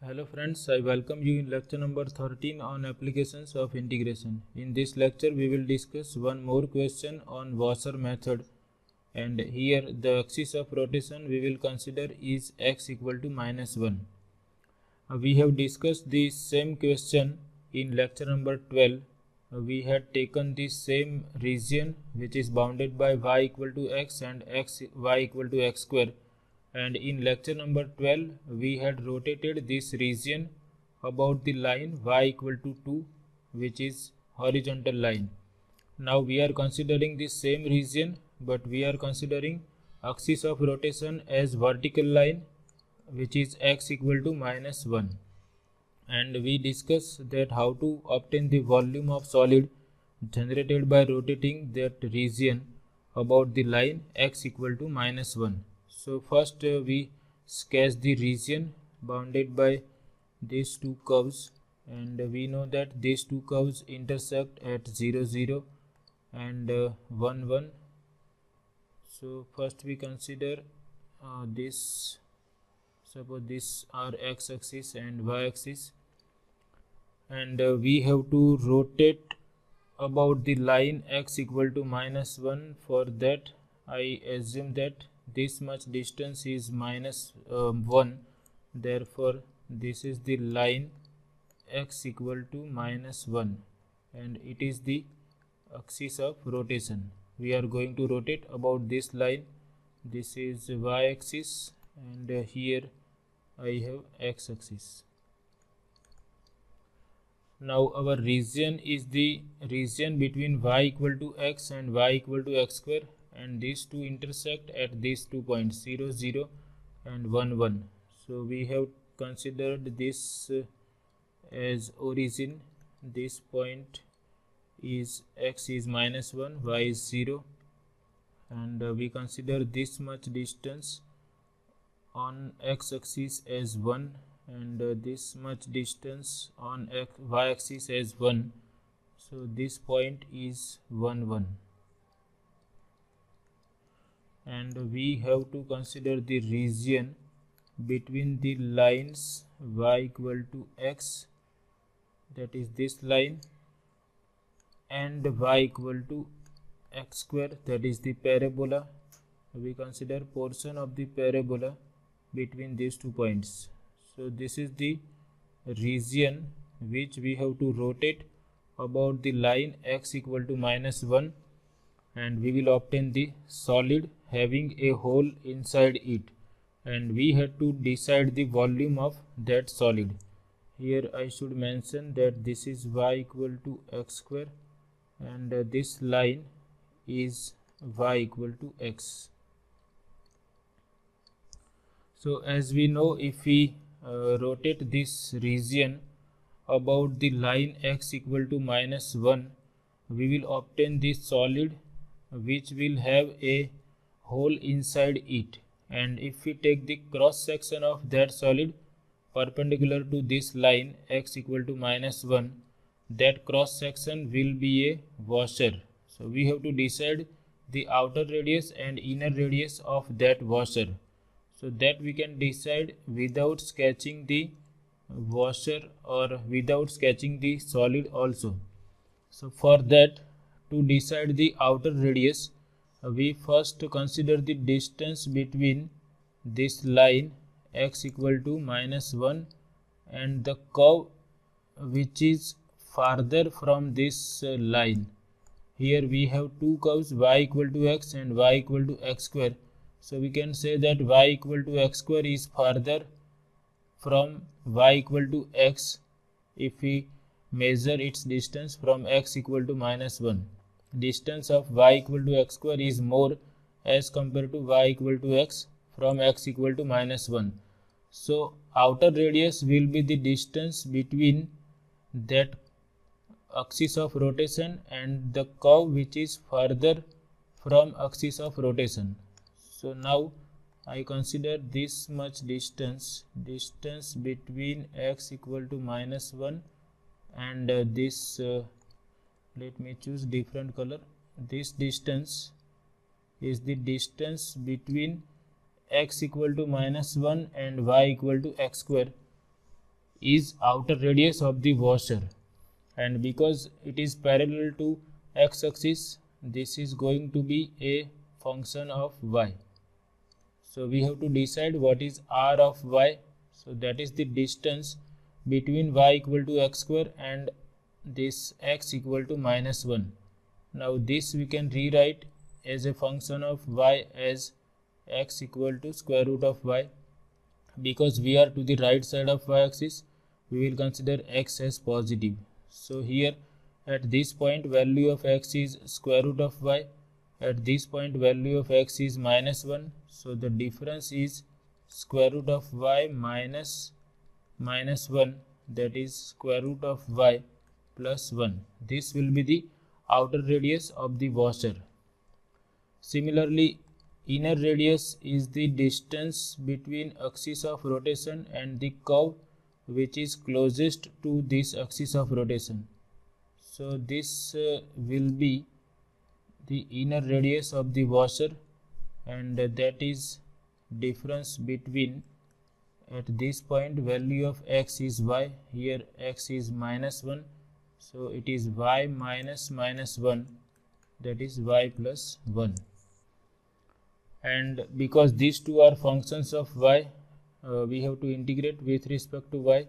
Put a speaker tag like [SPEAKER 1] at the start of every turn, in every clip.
[SPEAKER 1] Hello friends, I welcome you in lecture number 13 on applications of integration. In this lecture we will discuss one more question on washer method, and here the axis of rotation we will consider is x equal to -1. We have discussed the same question in lecture number 12. We had taken the same region which is bounded by y equal to x and y equal to x square, and in lecture number 12 we had rotated this region about the line y equal to 2, which is horizontal line. Now we are considering the same region, but we are considering axis of rotation as vertical line, which is x equal to -1, and we discuss that how to obtain the volume of solid generated by rotating that region about the line x equal to -1. So first we sketch the region bounded by these two curves, and we know that these two curves intersect at 0 0 and 1 1. So first we consider this. Suppose these are x axis and y axis, and we have to rotate about the line x equal to -1. For that I assume that this much distance is -1, therefore this is the line x equal to -1, and it is the axis of rotation. We are going to rotate about this line. This is y axis, and here I have x axis. Now our region is the region between y equal to x and y equal to x square, and these two intersect at these 2 points 0 0 and 1 1. So we have considered this as origin. This point is x is -1, y is 0, and we consider this much distance on x axis as 1, and this much distance on y axis as 1. So this point is 1 1, and we have to consider the region between the lines y equal to x, that is this line, and y equal to x square, that is the parabola. We consider portion of the parabola between these 2 points. So this is the region which we have to rotate about the line x equal to -1, and we will obtain the solid having a hole inside it, and we have to decide the volume of that solid. Here I should mention that this is y equal to x square, and this line is y equal to x. So as we know, if we rotate this region about the line x equal to -1, we will obtain this solid which will have a hole inside it, and if we take the cross section of that solid perpendicular to this line x equal to -1, that cross section will be a washer. So we have to decide the outer radius and inner radius of that washer, so that we can decide without sketching the washer or without sketching the solid also. So for that, to decide the outer radius, we first consider the distance between this line x equal to -1 and the curve which is farther from this line. Here we have two curves, y equal to x and y equal to x square. So we can say that y equal to x square is farther from y equal to x if we measure its distance from x equal to -1. Distance of y equal to x square is more as compared to y equal to x from x equal to -1. So outer radius will be the distance between that axis of rotation and the curve which is further from axis of rotation. So now I consider this much distance between x equal to -1 and this let me choose different color. This distance is the distance between x equal to -1 and y equal to x square. is outer radius of the washer, and because it is parallel to x-axis, this is going to be a function of y. So we have to decide what is r of y. So that is the distance between y equal to x square and this x equal to minus 1. Now this we can rewrite as a function of y as x equal to square root of y. Because we are to the right side of y-axis, we will consider x as positive. So here at this point value of x is square root of y. At this point value of x is minus 1. So the difference is square root of y minus 1, that is square root of y plus 1. This will be the outer radius of the washer. Similarly, inner radius is the distance between axis of rotation and the curve which is closest to this axis of rotation. So this will be the inner radius of the washer, and that is difference between, at this point value of x is y, here x is minus 1, so it is y minus 1, that is y plus 1. And because these two are functions of y, we have to integrate with respect to y.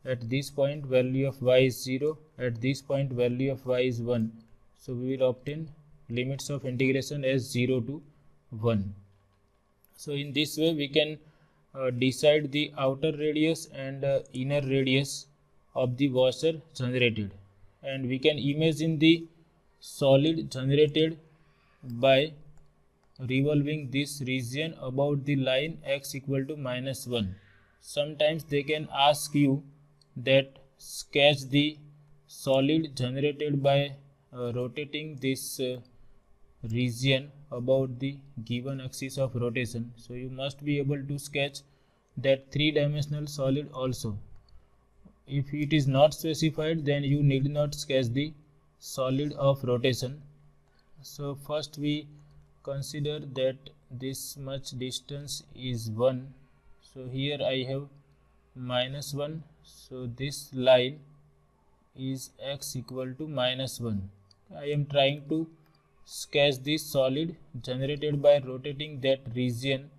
[SPEAKER 1] At this point value of y is 0, at this point value of y is 1. So we will obtain limits of integration as 0 to 1. So in this way we can decide the outer radius and inner radius of the washer generated. And we can imagine the solid generated by revolving this region about the line x equal to minus 1. Sometimes they can ask you that sketch the solid generated by rotating this region about the given axis of rotation. So you must be able to sketch that three-dimensional solid also. If it is not specified, then you need not sketch the solid of rotation. So first we consider that this much distance is 1. So here I have minus 1. So this line is x equal to minus 1. I am trying to sketch this solid generated by rotating that region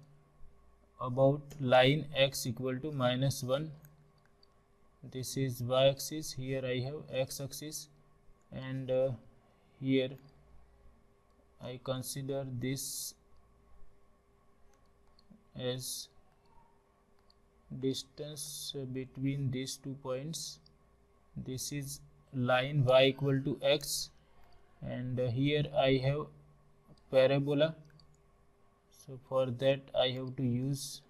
[SPEAKER 1] about line x equal to minus 1. This is y-axis, here I have x-axis, and here I consider this as distance between these 2 points. This is line y equal to x, and here I have parabola. So for that I have to use,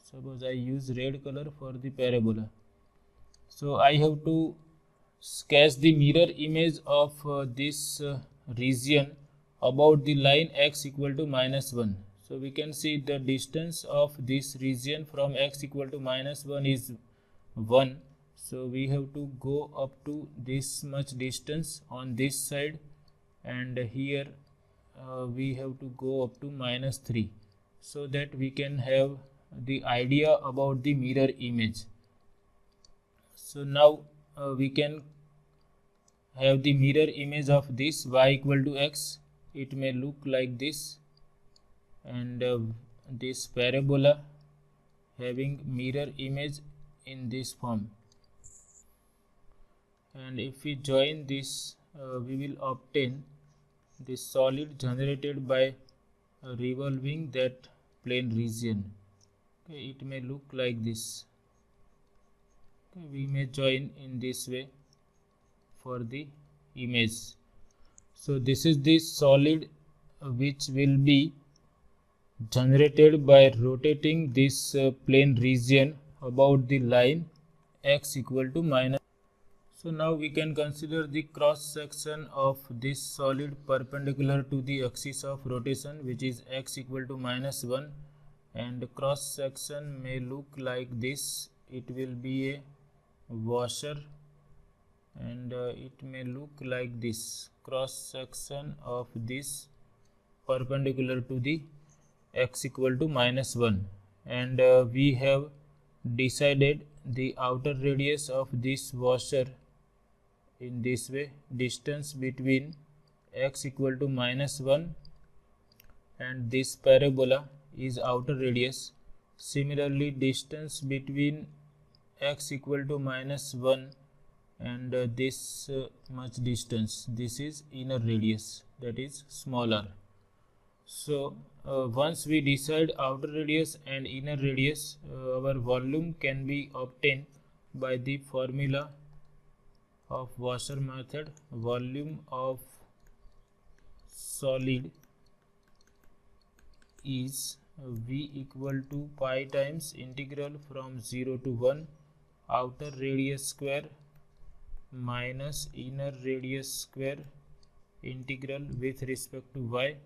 [SPEAKER 1] suppose I use red color for the parabola. So I have to sketch the mirror image of this region about the line x equal to minus 1. So we can see the distance of this region from x equal to minus 1 is 1. So we have to go up to this much distance on this side, and here we have to go up to minus 3, so that we can have the idea about the mirror image. So now we can have the mirror image of this y equal to x. It may look like this, and this parabola having mirror image in this form. And if we join this, we will obtain this solid generated by revolving that plane region. Okay, it may look like this. Okay, we may join in this way for the image. So this is the solid which will be generated by rotating this plane region about the line x equal to minus. So now we can consider the cross section of this solid perpendicular to the axis of rotation, which is x equal to minus 1, and cross section may look like this. It will be a washer, and it may look like this, cross section of this perpendicular to the x equal to minus 1, and we have decided the outer radius of this washer in this way. Distance between x equal to -1 and this parabola is outer radius. Similarly, distance between x equal to -1 and this much distance, this is inner radius, that is smaller. So once we decide outer radius and inner radius, our volume can be obtained by the formula of washer method. Volume of solid is V equal to pi times integral from 0 to 1 outer radius square minus inner radius square integral with respect to y.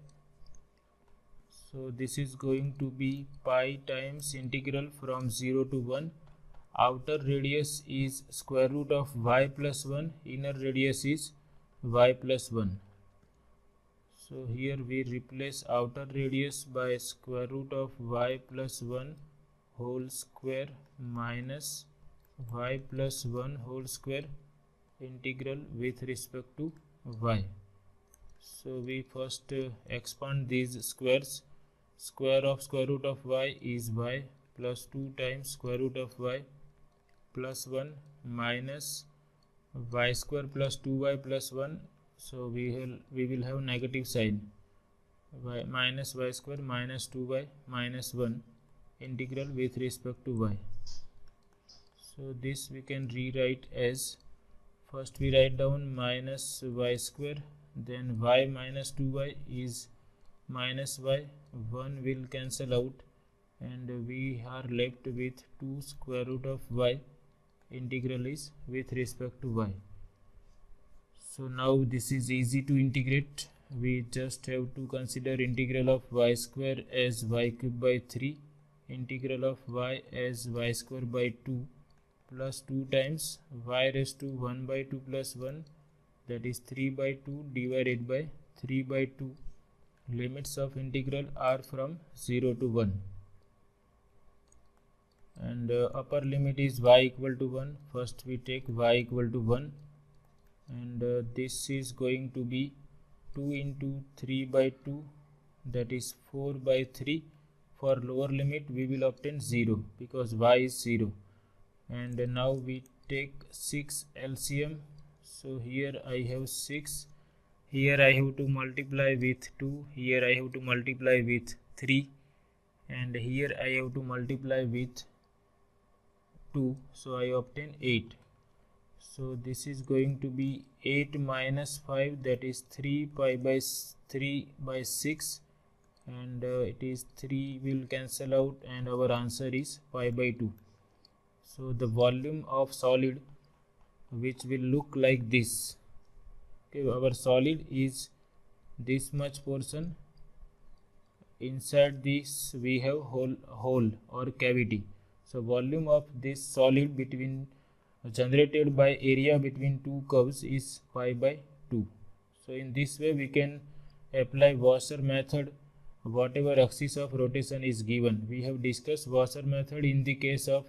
[SPEAKER 1] So this is going to be pi times integral from 0 to 1. Outer radius is square root of y plus 1, inner radius is y plus 1. So here we replace outer radius by square root of y plus 1 whole square minus y plus 1 whole square integral with respect to y. So we first expand these squares. Square of square root of y is y plus 2 times square root of y plus 1 minus y square plus 2y plus 1. So we will have negative sign, y minus y square minus 2y minus 1 integral with respect to y. So this we can rewrite as, first we write down minus y square, then y minus 2y is minus y, 1 will cancel out and we are left with 2 square root of y, integral is with respect to y. So now this is easy to integrate. We just have to consider integral of y square as y cube by 3, integral of y as y square by 2 plus 2 times y raised to 1 by 2 plus 1, that is 3 by 2 divided by 3 by 2. Limits of integral are from 0 to 1 and upper limit is y equal to 1. First we take y equal to 1 and this is going to be 2 into 3 by 2, that is 4 by 3. For lower limit we will obtain 0 because y is 0. And now we take 6 LCM. So here I have 6, here I have to multiply with 2, here I have to multiply with 3 and here I have to multiply with 2, so I obtain 8. So this is going to be 8 minus 5, that is 3 pi by 3 by 6 and it is 3 will cancel out and our answer is pi by 2. So the volume of solid, which will look like this. Okay, our solid is this much portion. Inside this we have hole or cavity. So volume of this solid between generated by area between two curves is pi by 2. So in this way we can apply washer method whatever axis of rotation is given. We have discussed washer method in the case of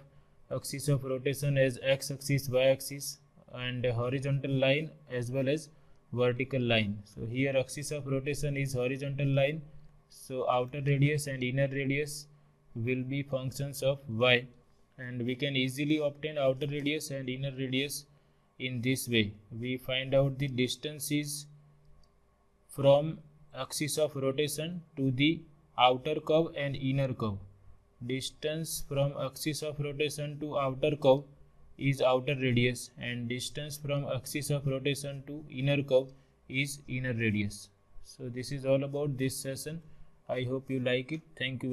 [SPEAKER 1] axis of rotation as x-axis, y-axis and horizontal line as well as vertical line. So here axis of rotation is horizontal line, so outer radius and inner radius will be functions of y and we can easily obtain outer radius and inner radius in this way. We find out the distances from axis of rotation to the outer curve and inner curve. Distance from axis of rotation to outer curve is outer radius and distance from axis of rotation to inner curve is inner radius. So this is all about this session. I hope you like it. Thank you.